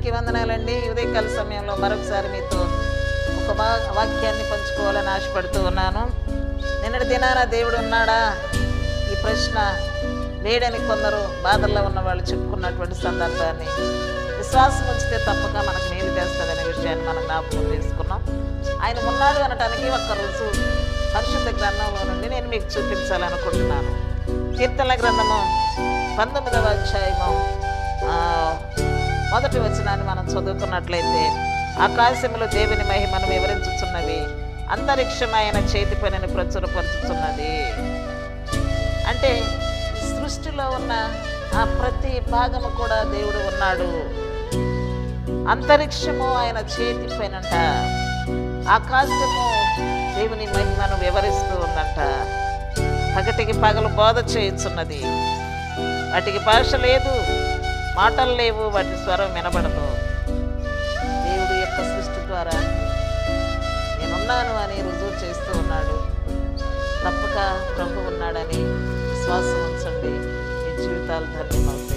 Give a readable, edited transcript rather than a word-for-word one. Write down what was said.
అందరికీ వందనాలండి. ఉదయకాల సమయంలో మరొకసారి మీతో ఒక వాక్యాన్ని పంచుకోవాలని ఆశపడుతూ ఉన్నాను. నిన్నటి దినాన దేవుడు ఉన్నాడా, ఈ ప్రశ్న లేడని కొందరు బాధల్లో ఉన్న వాళ్ళు చెప్పుకున్నటువంటి సందర్భాన్ని విశ్వాసం ఉంచితే తప్పక మనకు మేలు చేస్తుందనే విషయాన్ని మనం జ్ఞాపకం చేసుకున్నాం. ఆయన ఉన్నాడు అనటానికి ఒక్క రుజువు పరిశుద్ధ గ్రంథంలో నుండి నేను మీకు చూపించాలనుకుంటున్నాను. కీర్తనల గ్రంథము 19వ అధ్యాయము 1వ వచనాన్ని మనం చదువుకున్నట్లయితే, ఆకాశములో దేవుని మహిమను వివరించుచున్నవి, అంతరిక్షమైన చేతి పనిని ప్రచురపరుచుతున్నది. అంటే సృష్టిలో ఉన్న ఆ ప్రతి భాగము కూడా దేవుడు ఉన్నాడు. అంతరిక్షము ఆయన చేతి పైనంట, ఆకాశము దేవుని మహిమను వివరిస్తూ ఉందంట. పగటికి పగలు బోధ చేయుచున్నది. వాటికి భాష లేదు, మాటలు లేవు, వాటి స్వరం వినబడదు. దేవుడు యొక్క సృష్టి ద్వారా నేనున్నాను అని రుజువు చేస్తూ ఉన్నాడు. తప్పక ప్రభు ఉన్నాడని విశ్వాసం ఉంచండి. మీ జీవితాలు ధన్యమవుతాయి.